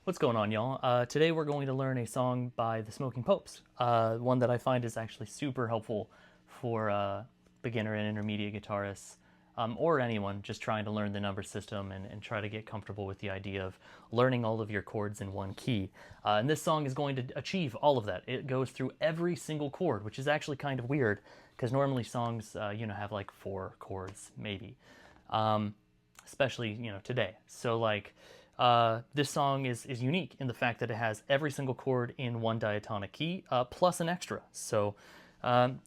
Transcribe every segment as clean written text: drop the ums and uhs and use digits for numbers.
What's going on, y'all? Today we're going to learn a song by the Smoking Popes, one that I find is actually super helpful for beginner and intermediate guitarists, or anyone just trying to learn the number system and try to get comfortable with the idea of learning all of your chords in one key. And this song is going to achieve all of that. It goes through every single chord, which is actually kind of weird, because normally songs, have like 4 chords, maybe. Especially, today. So this song is unique in the fact that it has every single chord in one diatonic key, plus an extra. So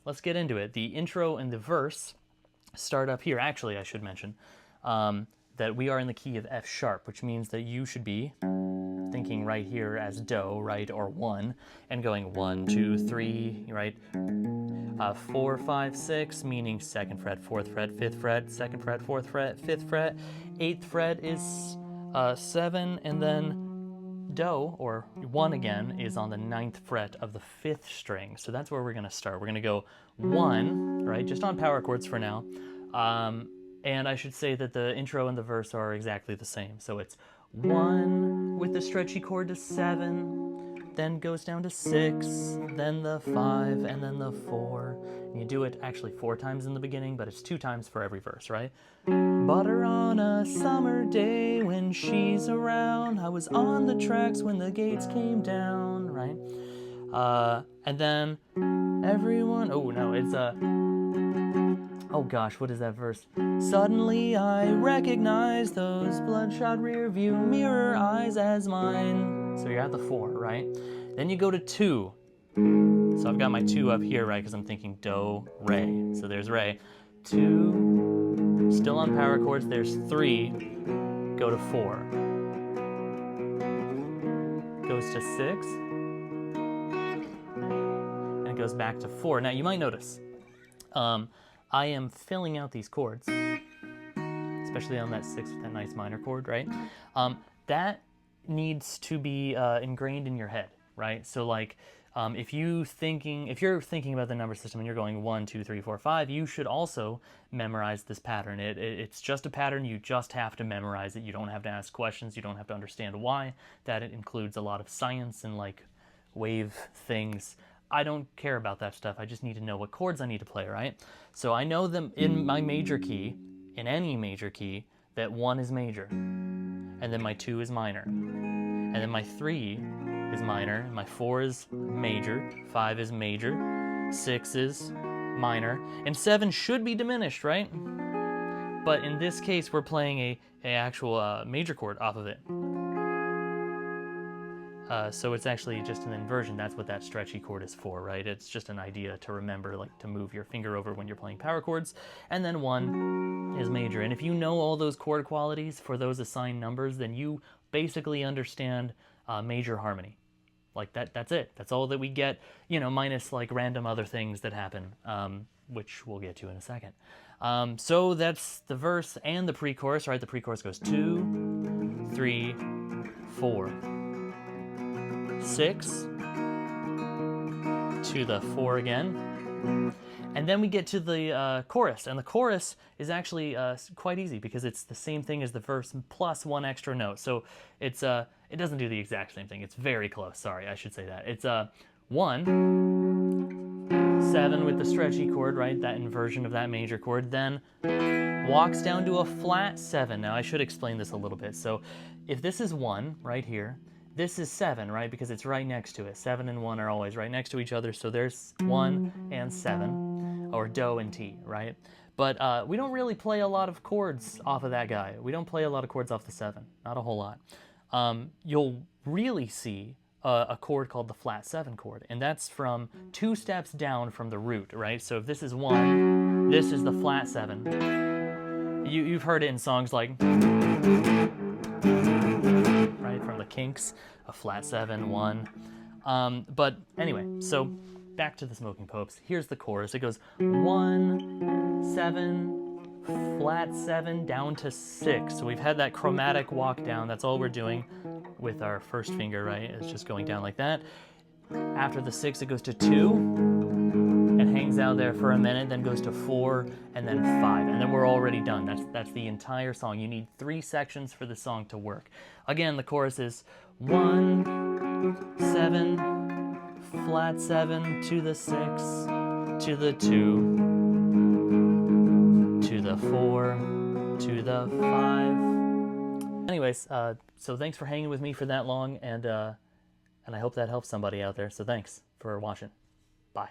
let's get into it. The intro and the verse start up here. Actually, I should mention that we are in the key of F sharp, which means that you should be thinking right here as do, right, or 1, and going 1, 2, 3, right? 4, 5, 6, meaning 2nd fret, 4th fret, 5th fret, 2nd fret, 4th fret, 5th fret. 8th fret is 7, and then do, or 1 again, is on the 9th fret of the 5th string. So that's where we're going to start. We're going to go 1, right, just on power chords for now. And I should say that the intro and the verse are exactly the same. So it's 1 with the stretchy chord to 7, then goes down to 6, then the 5, and then the 4. And you do it actually 4 times in the beginning, but it's 2 times for every verse, right? Butter on a summer day when she's around. I was on the tracks when the gates came down, right? And then everyone, oh no, it's oh gosh, what is that verse? Suddenly I recognize those bloodshot rear view mirror eyes as mine. So you're at the 4, right? Then you go to 2. So I've got my 2 up here, right? Because I'm thinking do, re. So there's re. 2, still on power chords. There's 3, go to 4. Goes to 6. And it goes back to 4. Now you might notice, I am filling out these chords, especially on that 6th with that nice minor chord, right? That needs to be ingrained in your head, right? So if you're thinking about the number system and you're going 1, 2, 3, 4, 5, you should also memorize this pattern. It's just a pattern. You just have to memorize it. You don't have to ask questions. You don't have to understand why. That it includes a lot of science and wave things. I don't care about that stuff. I just need to know what chords I need to play, right? So I know them in my major key, in any major key, that 1 is major, and then my 2 is minor, and then my 3 is minor, my 4 is major, 5 is major, 6 is minor, and 7 should be diminished, right? But in this case, we're playing a actual major chord off of it. So it's actually just an inversion. That's what that stretchy chord is for, right? It's just an idea to remember, to move your finger over when you're playing power chords. And then 1 is major. And if you know all those chord qualities for those assigned numbers, then you basically understand major harmony. That's it. That's all that we get, minus random other things that happen, which we'll get to in a second. So that's the verse and the pre-chorus, right? The pre-chorus goes 2, 3, 4. 6 to the 4 again, and then we get to the chorus, and the chorus is actually quite easy because it's the same thing as the verse plus 1 extra note. So it's it doesn't do the exact same thing. It's very close. Sorry, I should say that. It's 1, 7 with the stretchy chord, right? That inversion of that major chord, then walks down to a flat 7. Now I should explain this a little bit. So if this is 1 right here, this is 7, right? Because it's right next to it. 7 and 1 are always right next to each other. So there's 1 and 7, or do and T, right? But we don't really play a lot of chords off of that guy. We don't play a lot of chords off the 7, not a whole lot. You'll really see a chord called the flat 7 chord, and that's from 2 steps down from the root, right? So if this is 1, this is the flat 7. You've heard it in songs like, right, from the Kinks, a flat 7, 1. But anyway, so back to the Smoking Popes. Here's the chorus. It goes 1, 7, flat 7, down to 6. So we've had that chromatic walk down. That's all we're doing with our first finger, right? It's just going down like that. After the 6, it goes to 2. and hangs out there for a minute, then goes to 4 and then 5, and then we're already done. That's the entire song. You need 3 sections for the song to work. Again, the chorus is 1, 7, flat 7 to the 6, to the 2, to the 4, to the 5. Anyways, so thanks for hanging with me for that long, and I hope that helps somebody out there. So thanks for watching. Bye.